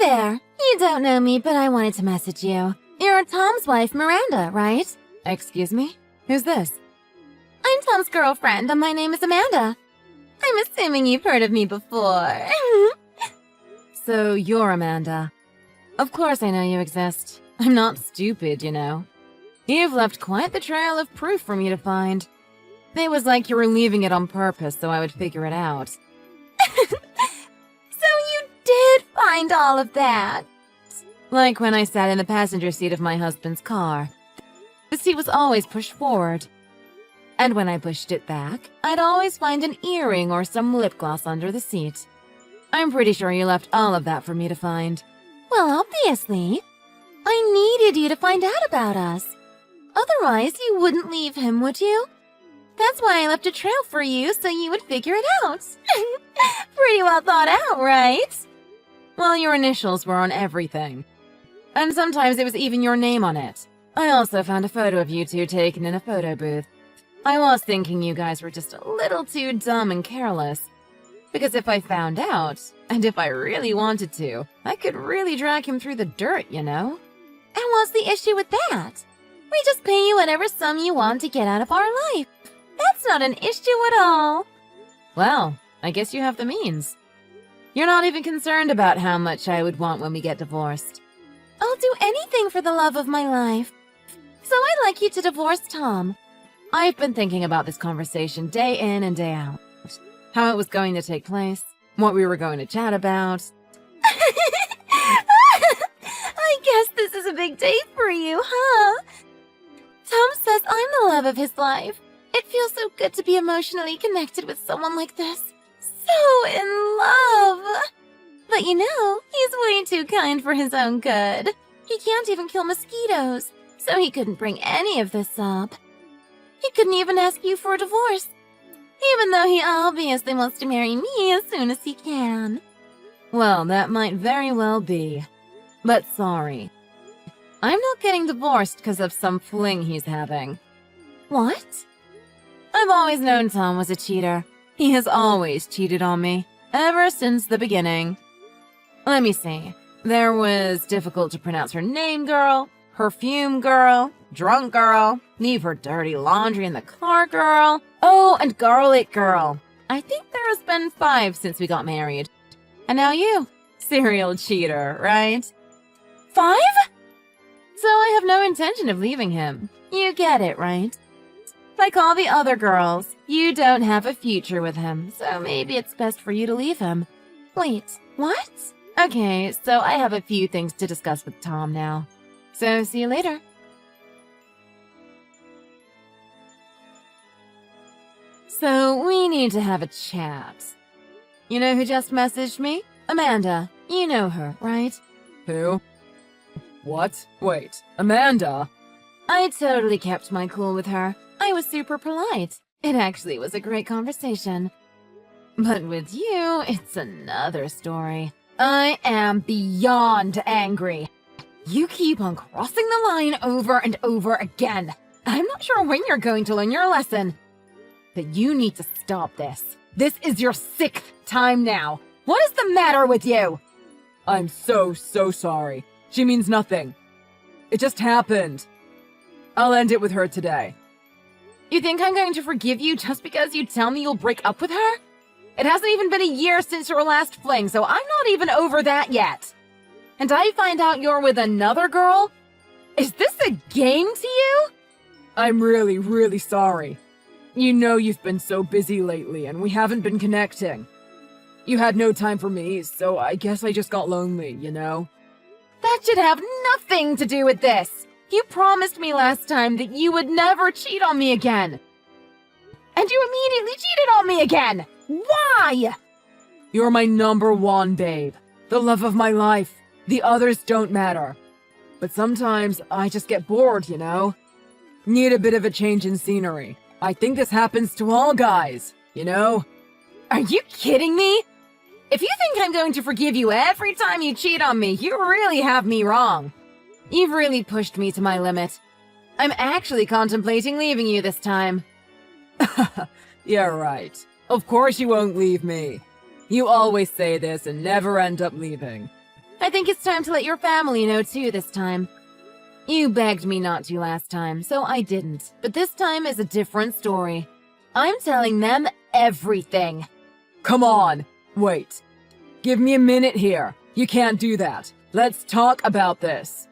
there! You don't know me, but I wanted to message you. You're Tom's wife, Miranda, right? Excuse me? Who's this? I'm Tom's girlfriend, and my name is Amanda. I'm assuming you've heard of me before. So you're Amanda. Of course I know you exist. I'm not stupid, you know. You've left quite the trail of proof for me to find. It was like you were leaving it on purpose so I would figure it out. So you did find all of that? Like when I sat in the passenger seat of my husband's car. The seat was always pushed forward. And when I pushed it back, I'd always find an earring or some lip gloss under the seat. I'm pretty sure you left all of that for me to find. Well, obviously. I needed you to find out about us. Otherwise, you wouldn't leave him, would you? That's why I left a trail for you, so you would figure it out. Pretty well thought out, right? Well, your initials were on everything. And sometimes it was even your name on it. I also found a photo of you two taken in a photo booth. I was thinking you guys were just a little too dumb and careless. Because if I found out, and if I really wanted to, I could really drag him through the dirt, you know? And what's the issue with that? We just pay you whatever sum you want to get out of our life. That's not an issue at all. Well, I guess you have the means. You're not even concerned about how much I would want when we get divorced. I'll do anything for the love of my life. So I'd like you to divorce Tom. I've been thinking about this conversation day in and day out. How it was going to take place, what we were going to chat about. I guess this is a big day for you, huh? Tom says I'm the love of his life. It feels so good to be emotionally connected with someone like this. So in love. But you know, he's way too kind for his own good. He can't even kill mosquitoes, so he couldn't bring any of this up. He couldn't even ask you for a divorce, even though he obviously wants to marry me as soon as he can. Well, that might very well be. But sorry. I'm not getting divorced because of some fling he's having. What? I've always known Tom was a cheater. He has always cheated on me, ever since the beginning. Let me see. There was difficult to pronounce her name girl, perfume girl, drunk girl, leave her dirty laundry in the car girl, oh, and garlic girl. I think there has been 5 since we got married. And now you. Serial cheater, right? 5? So I have no intention of leaving him. You get it, right? Like all the other girls, you don't have a future with him, so maybe it's best for you to leave him. Wait, what? Okay, so I have a few things to discuss with Tom now. So see you later. So we need to have a chat. You know who just messaged me? Amanda. You know her, right? Who? What? Wait, Amanda? I totally kept my cool with her. I was super polite. It actually was a great conversation. But with you, it's another story. I am beyond angry. You keep on crossing the line over and over again. I'm not sure when you're going to learn your lesson. But you need to stop this. This is your 6th time now. What is the matter with you? I'm so sorry. She means nothing. It just happened. I'll end it with her today. You think I'm going to forgive you just because you tell me you'll break up with her? It hasn't even been a year since your last fling, so I'm not even over that yet. And I find out you're with another girl? Is this a game to you? I'm really sorry. You know you've been so busy lately, and we haven't been connecting. You had no time for me, so I guess I just got lonely, you know? That should have nothing to do with this. You promised me last time that you would never cheat on me again. And you immediately cheated on me again. Why? You're my #1, babe. The love of my life. The others don't matter. But sometimes I just get bored, you know? Need a bit of a change in scenery. I think this happens to all guys, you know? Are you kidding me? If you think I'm going to forgive you every time you cheat on me, you really have me wrong. You've really pushed me to my limit. I'm actually contemplating leaving you this time. Yeah, right. Of course you won't leave me. You always say this and never end up leaving. I think it's time to let your family know too this time. You begged me not to last time, so I didn't. But this time is a different story. I'm telling them everything. Come on, wait. Give me a minute here. You can't do that. Let's talk about this.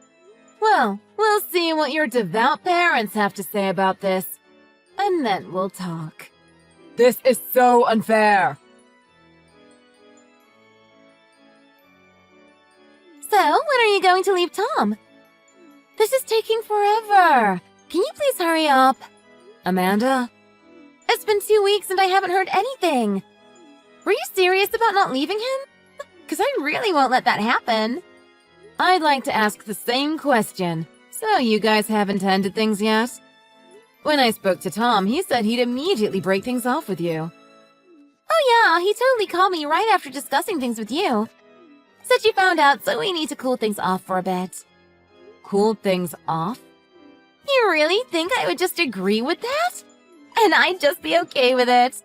Well, we'll see what your devout parents have to say about this. And then we'll talk. This is so unfair. So, when are you going to leave Tom? This is taking forever. Can you please hurry up? Amanda? It's been 2 weeks and I haven't heard anything. Were you serious about not leaving him? Because I really won't let that happen. I'd like to ask the same question. So you guys haven't ended things yet? When I spoke to Tom, he said he'd immediately break things off with you. Oh yeah, he totally called me right after discussing things with you. Said you found out, so we need to cool things off for a bit. Cool things off? You really think I would just agree with that? And I'd just be okay with it?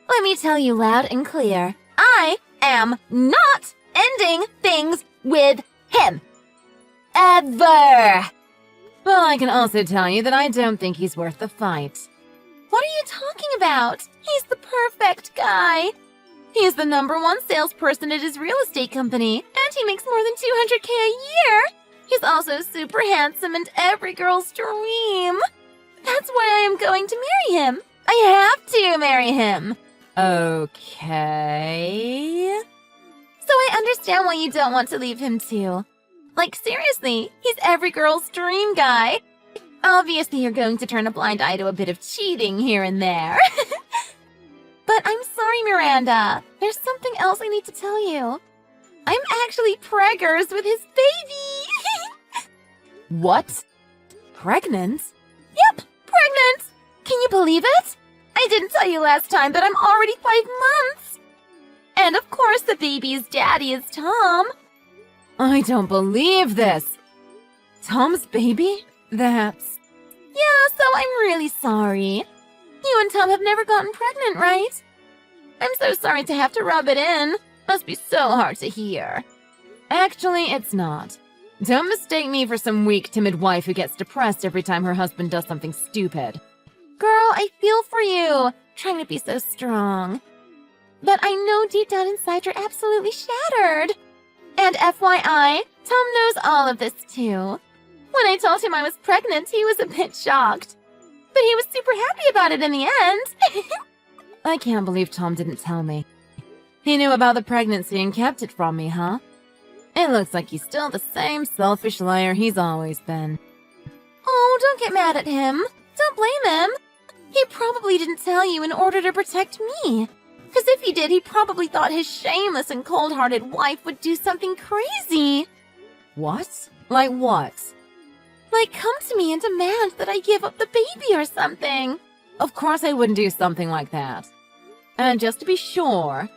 Let me tell you loud and clear, I am not ending things with him. Ever! Well, I can also tell you that I don't think he's worth the fight. What are you talking about? He's the perfect guy. He's the #1 salesperson at his real estate company, and he makes more than $200K a year. He's also super handsome and every girl's dream. That's why I am going to marry him. I have to marry him. Okay. So I understand why you don't want to leave him too. Like, seriously, he's every girl's dream guy. Obviously, you're going to turn a blind eye to a bit of cheating here and there. But I'm sorry, Miranda. There's something else I need to tell you. I'm actually preggers with his baby. What? Pregnant? Yep, pregnant. Can you believe it? I didn't tell you last time, but I'm already 5 months. And of course, the baby's daddy is Tom. I don't believe this. Tom's baby? That's... Yeah, so I'm really sorry. You and Tom have never gotten pregnant, right? I'm so sorry to have to rub it in. Must be so hard to hear. Actually, it's not. Don't mistake me for some weak, timid wife who gets depressed every time her husband does something stupid. Girl, I feel for you, trying to be so strong. But I know deep down inside you're absolutely shattered. And FYI, Tom knows all of this too. When I told him I was pregnant, he was a bit shocked. But he was super happy about it in the end. I can't believe Tom didn't tell me. He knew about the pregnancy and kept it from me, huh? It looks like he's still the same selfish liar he's always been. Oh, don't get mad at him. Don't blame him. He probably didn't tell you in order to protect me. Because if he did, he probably thought his shameless and cold-hearted wife would do something crazy. What? Like what? Like come to me and demand that I give up the baby or something. Of course I wouldn't do something like that. And just to be sure,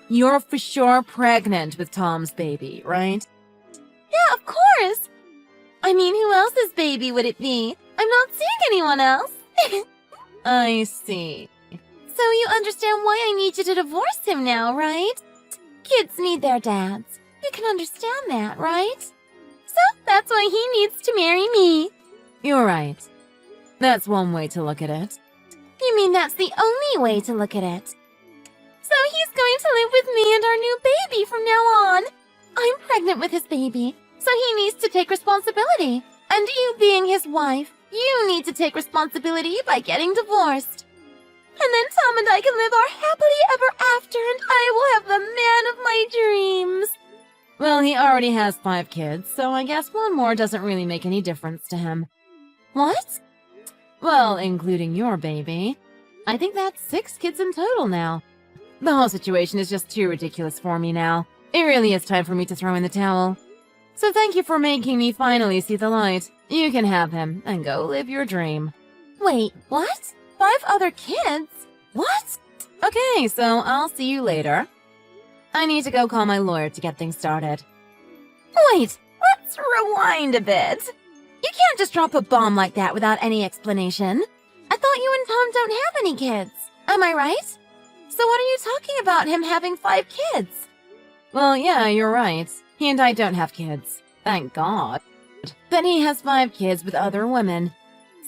you're for sure pregnant with Tom's baby, right? Yeah, of course. I mean, who else's baby would it be? I'm not seeing anyone else. I see. So you understand why I need you to divorce him now, right? Kids need their dads. You can understand that, right? So that's why he needs to marry me. You're right. That's one way to look at it. You mean that's the only way to look at it? So he's going to live with me and our new baby from now on. I'm pregnant with his baby, so he needs to take responsibility. And you being his wife, you need to take responsibility by getting divorced. And then Tom and I can live our happily ever after and I will have the man of my dreams. Well, he already has 5 kids, so I guess one more doesn't really make any difference to him. What? Well, including your baby. I think that's 6 kids in total now. The whole situation is just too ridiculous for me now. It really is time for me to throw in the towel. So thank you for making me finally see the light. You can have him and go live your dream. Wait, what? 5 other kids? What? Okay, so I'll see you later. I need to go call my lawyer to get things started. Wait, let's rewind a bit. You can't just drop a bomb like that without any explanation. I thought you and Tom don't have any kids. Am I right? So what are you talking about him having 5 kids? Well, yeah, you're right. He and I don't have kids. Thank God. But he has 5 kids with other women.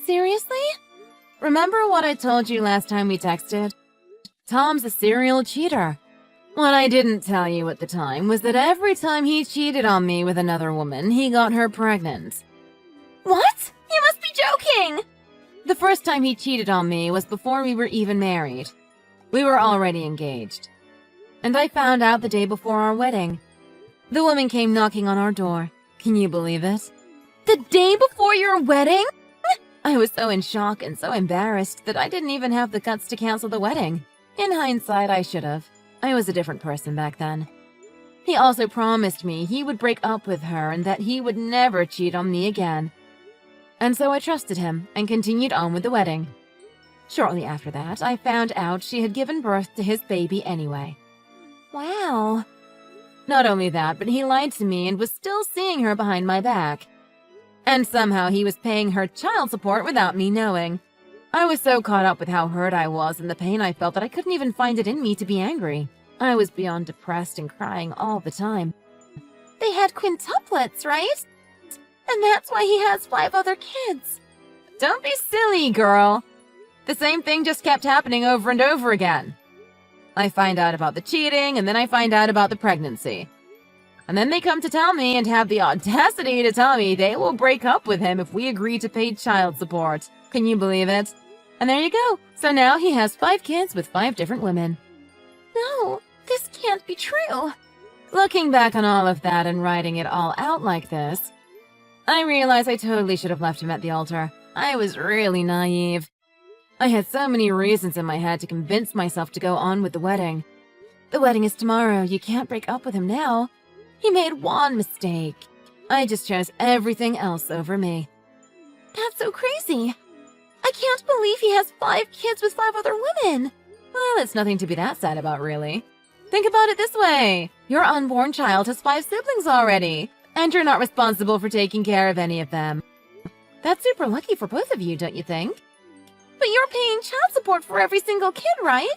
Seriously? Remember what I told you last time we texted? Tom's a serial cheater. What I didn't tell you at the time was that every time he cheated on me with another woman, he got her pregnant. What? You must be joking! The first time he cheated on me was before we were even married. We were already engaged. And I found out the day before our wedding. The woman came knocking on our door. Can you believe it? The day before your wedding? I was so in shock and so embarrassed that I didn't even have the guts to cancel the wedding. In hindsight, I should have. I was a different person back then. He also promised me he would break up with her and that he would never cheat on me again. And so I trusted him and continued on with the wedding. Shortly after that, I found out she had given birth to his baby anyway. Wow. Not only that, but he lied to me and was still seeing her behind my back. And somehow he was paying her child support without me knowing. I was so caught up with how hurt I was and the pain I felt that I couldn't even find it in me to be angry. I was beyond depressed and crying all the time. They had quintuplets, right? And that's why he has 5 other kids. Don't be silly, girl. The same thing just kept happening over and over again. I find out about the cheating, and then I find out about the pregnancy. And then they come to tell me and have the audacity to tell me they will break up with him if we agree to pay child support. Can you believe it? And there you go. So now he has 5 kids with 5 different women. No, this can't be true. Looking back on all of that and writing it all out like this, I realize I totally should have left him at the altar. I was really naive. I had so many reasons in my head to convince myself to go on with the wedding. The wedding is tomorrow. You can't break up with him now. He made one mistake. I just chose everything else over me. That's so crazy. I can't believe he has 5 kids with 5 other women. Well, it's nothing to be that sad about, really. Think about it this way. Your unborn child has 5 siblings already, and you're not responsible for taking care of any of them. That's super lucky for both of you, don't you think? But you're paying child support for every single kid, right?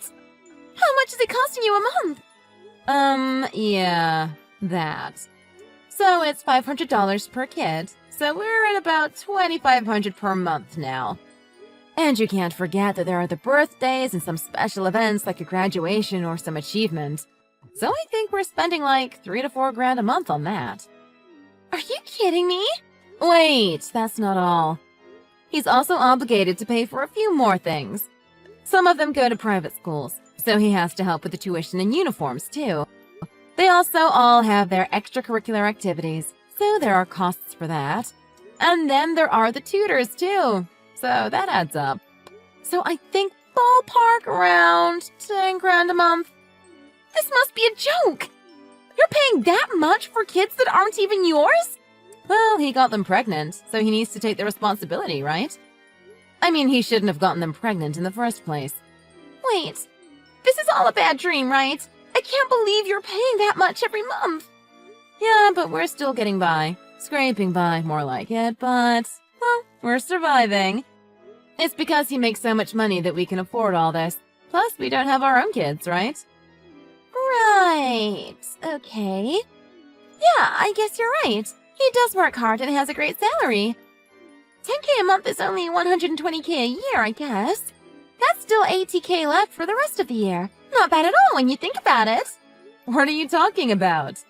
How much is it costing you a month? Yeah, that. So it's $500 per kid, so we're at about $2,500 per month now. And you can't forget that there are the birthdays and some special events like a graduation or some achievement. So I think we're spending like $3 to $4 grand a month on that. Are you kidding me? Wait, that's not all. He's also obligated to pay for a few more things. Some of them go to private schools, so he has to help with the tuition and uniforms too. They also all have their extracurricular activities, so there are costs for that. And then there are the tutors too, so that adds up. So I think ballpark around 10 grand a month. This must be a joke. You're paying that much for kids that aren't even yours? Well, he got them pregnant, so he needs to take the responsibility, right? I mean, he shouldn't have gotten them pregnant in the first place. Wait, this is all a bad dream, right? I can't believe you're paying that much every month. Yeah, but we're still getting by. Scraping by, more like it, but, well, we're surviving. It's because he makes so much money that we can afford all this. Plus, we don't have our own kids, right? Right. Okay. Yeah, I guess you're right. He does work hard and has a great salary. 10K a month is only 120K a year, I guess. That's still 80K left for the rest of the year. Not bad at all when you think about it. What are you talking about?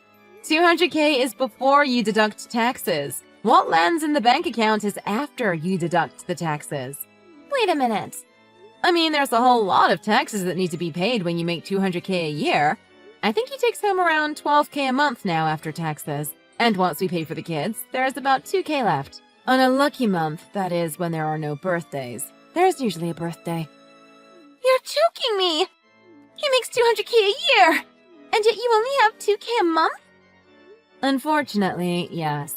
200K is before you deduct taxes. What lands in the bank account is after you deduct the taxes. Wait a minute. I mean, there's a whole lot of taxes that need to be paid when you make 200K a year. I think he takes home around 12K a month now after taxes. And once we pay for the kids, there's about 2K left. On a lucky month, that is when there are no birthdays. There's usually a birthday. You're joking me! He makes 200K a year! And yet you only have 2K a month? Unfortunately, yes.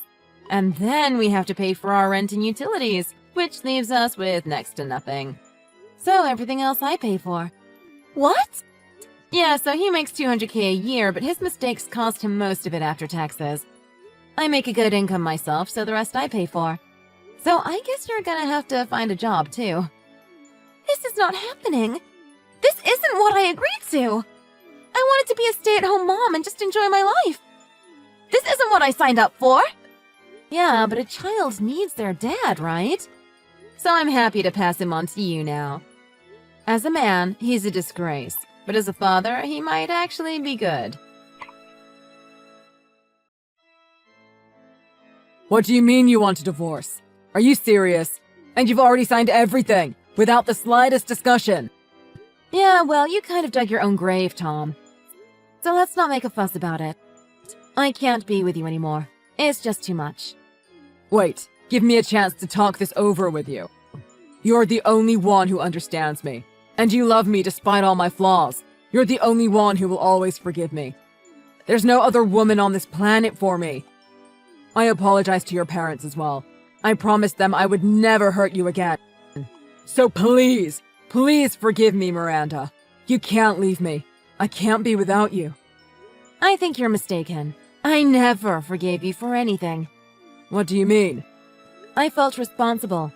And then we have to pay for our rent and utilities, which leaves us with next to nothing. So everything else I pay for. What? Yeah, so he makes 200K a year, but his mistakes cost him most of it after taxes. I make a good income myself, so the rest I pay for. So I guess you're gonna have to find a job, too. This is not happening. This isn't what I agreed to. I wanted to be a stay-at-home mom and just enjoy my life. This isn't what I signed up for! Yeah, but a child needs their dad, right? So I'm happy to pass him on to you now. As a man, he's a disgrace, but as a father, he might actually be good. What do you mean you want a divorce? Are you serious? And you've already signed everything, without the slightest discussion. Yeah, well, you kind of dug your own grave, Tom. So let's not make a fuss about it. I can't be with you anymore. It's just too much. Wait, give me a chance to talk this over with you. You're the only one who understands me. And you love me despite all my flaws. You're the only one who will always forgive me. There's no other woman on this planet for me. I apologize to your parents as well. I promised them I would never hurt you again. So please, please forgive me, Miranda. You can't leave me. I can't be without you. I think you're mistaken. I never forgave you for anything. What do you mean? I felt responsible.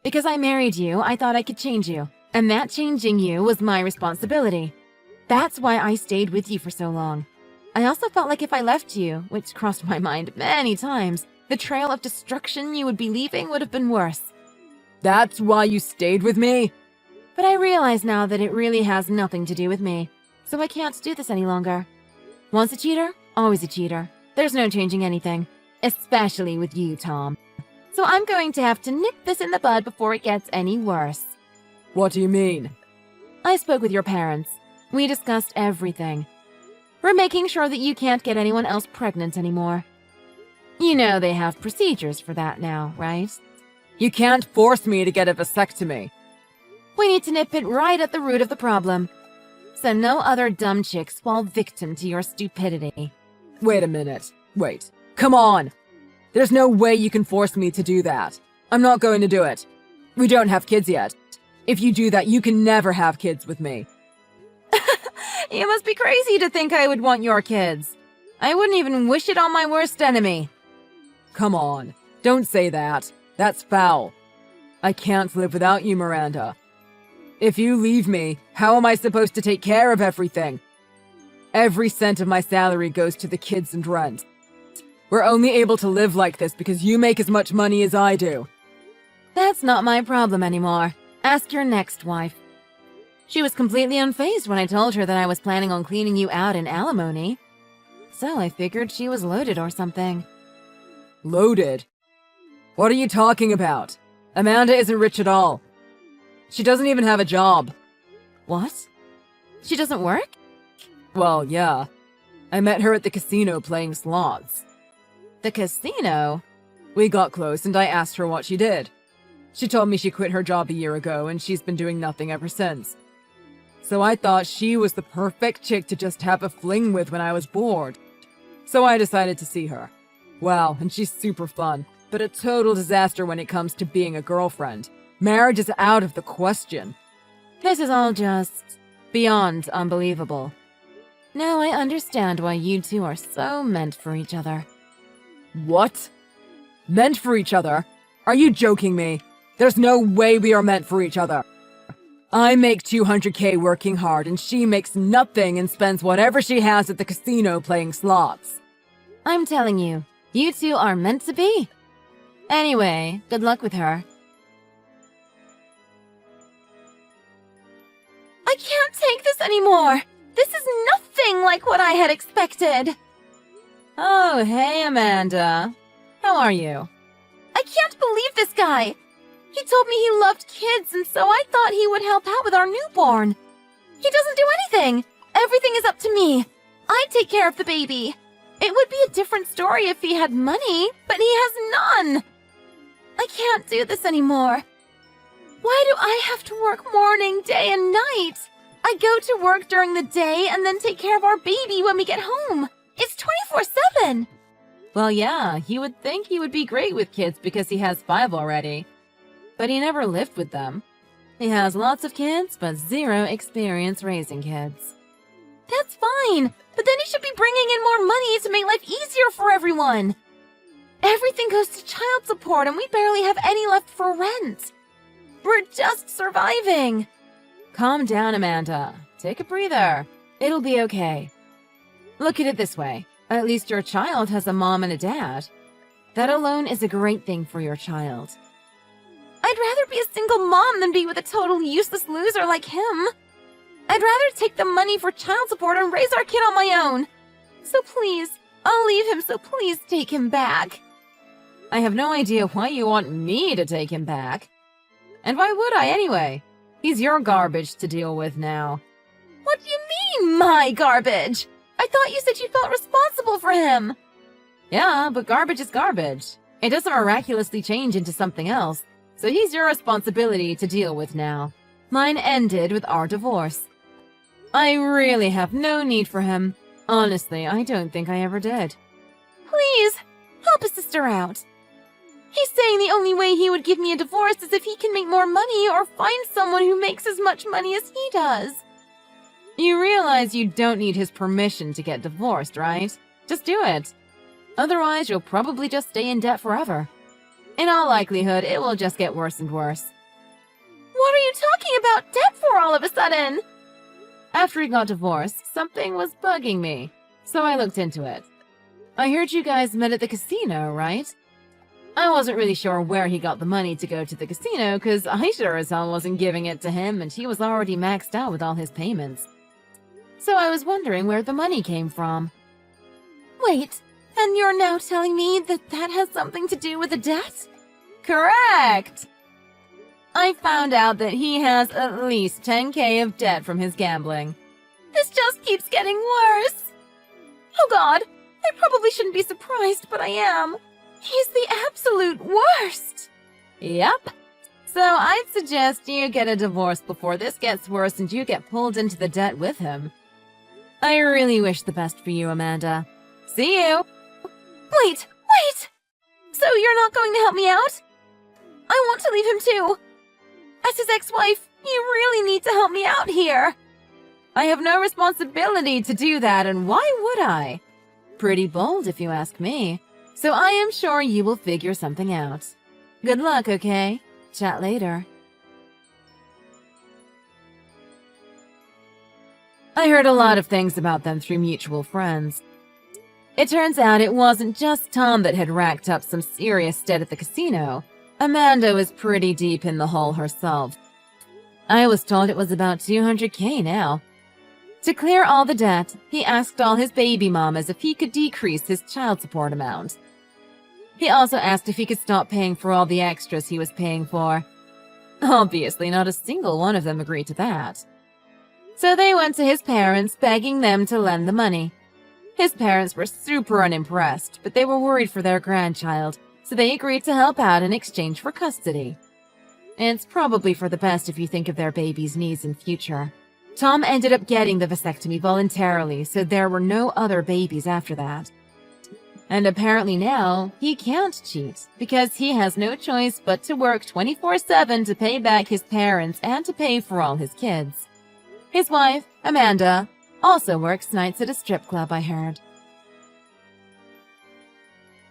Because I married you, I thought I could change you. And that changing you was my responsibility. That's why I stayed with you for so long. I also felt like if I left you, which crossed my mind many times, the trail of destruction you would be leaving would have been worse. That's why you stayed with me? But I realize now that it really has nothing to do with me, so I can't do this any longer. Once a cheater, always a cheater. There's no changing anything, especially with you, Tom. So I'm going to have to nip this in the bud before it gets any worse. What do you mean? I spoke with your parents. We discussed everything. We're making sure that you can't get anyone else pregnant anymore. You know they have procedures for that now, right? You can't force me to get a vasectomy. We need to nip it right at the root of the problem, so no other dumb chicks fall victim to your stupidity. Wait a minute. Wait. Come on! There's no way you can force me to do that. I'm not going to do it. We don't have kids yet. If you do that, you can never have kids with me. You must be crazy to think I would want your kids. I wouldn't even wish it on my worst enemy. Come on. Don't say that. That's foul. I can't live without you, Miranda. If you leave me, how am I supposed to take care of everything? Every cent of my salary goes to the kids and rent. We're only able to live like this because you make as much money as I do. That's not my problem anymore. Ask your next wife. She was completely unfazed when I told her that I was planning on cleaning you out in alimony. So I figured she was loaded or something. Loaded? What are you talking about? Amanda isn't rich at all. She doesn't even have a job. What? She doesn't work? Well, yeah. I met her at the casino playing slots. The casino? We got close and I asked her what she did. She told me she quit her job a year ago and she's been doing nothing ever since. So I thought she was the perfect chick to just have a fling with when I was bored. So I decided to see her. Wow, and she's super fun, but a total disaster when it comes to being a girlfriend. Marriage is out of the question. This is all just beyond unbelievable. Now I understand why you two are so meant for each other. What? Meant for each other? Are you joking me? There's no way we are meant for each other. I make $200K working hard and she makes nothing and spends whatever she has at the casino playing slots. I'm telling you, you two are meant to be. Anyway, good luck with her. I can't take this anymore. This is nothing like what I had expected. Oh, hey, Amanda. How are you? I can't believe this guy. He told me he loved kids, and so I thought he would help out with our newborn. He doesn't do anything. Everything is up to me. I take care of the baby. It would be a different story if he had money, but he has none. I can't do this anymore. Why do I have to work morning, day, and night? I go to work during the day and then take care of our baby when we get home. It's 24/7. Well, yeah, you would think he would be great with kids because he has 5 already. But he never lived with them. He has lots of kids, but 0 experience raising kids. That's fine, but then he should be bringing in more money to make life easier for everyone. Everything goes to child support and we barely have any left for rent. We're just surviving. Calm down, Amanda. Take a breather. It'll be okay. Look at it this way. At least your child has a mom and a dad. That alone is a great thing for your child. I'd rather be a single mom than be with a total useless loser like him. I'd rather take the money for child support and raise our kid on my own. So please, I'll leave him, so please take him back. I have no idea why you want me to take him back. And why would I anyway? He's your garbage to deal with now. What do you mean, my garbage? I thought you said you felt responsible for him. Yeah, but garbage is garbage. It doesn't miraculously change into something else, so he's your responsibility to deal with now. Mine ended with our divorce. I really have no need for him. Honestly, I don't think I ever did. Please, help a sister out. He's saying the only way he would give me a divorce is if he can make more money or find someone who makes as much money as he does. You realize you don't need his permission to get divorced, right? Just do it. Otherwise, you'll probably just stay in debt forever. In all likelihood, it will just get worse and worse. What are you talking about debt for all of a sudden? After he got divorced, something was bugging me, so I looked into it. I heard you guys met at the casino, right? I wasn't really sure where he got the money to go to the casino, because I sure as hell wasn't giving it to him, and he was already maxed out with all his payments. So I was wondering where the money came from. Wait, and you're now telling me that that has something to do with the debt? Correct! I found out that he has at least 10K of debt from his gambling. This just keeps getting worse. Oh God, I probably shouldn't be surprised, but I am. He's the absolute worst. Yep. So I'd suggest you get a divorce before this gets worse and you get pulled into the debt with him. I really wish the best for you, Amanda. See you! Wait! So you're not going to help me out? I want to leave him too. As his ex-wife, you really need to help me out here. I have no responsibility to do that, and why would I? Pretty bold if you ask me. So I am sure you will figure something out. Good luck, okay? Chat later. I heard a lot of things about them through mutual friends. It turns out it wasn't just Tom that had racked up some serious debt at the casino. Amanda was pretty deep in the hole herself. I was told it was about 200K now. To clear all the debt, he asked all his baby mamas if he could decrease his child support amount. He also asked if he could stop paying for all the extras he was paying for. Obviously, not a single one of them agreed to that. So they went to his parents, begging them to lend the money. His parents were super unimpressed, but they were worried for their grandchild, so they agreed to help out in exchange for custody. It's probably for the best if you think of their baby's needs in future. Tom ended up getting the vasectomy voluntarily, so there were no other babies after that. And apparently now, he can't cheat, because he has no choice but to work 24/7 to pay back his parents and to pay for all his kids. His wife, Amanda, also works nights at a strip club, I heard.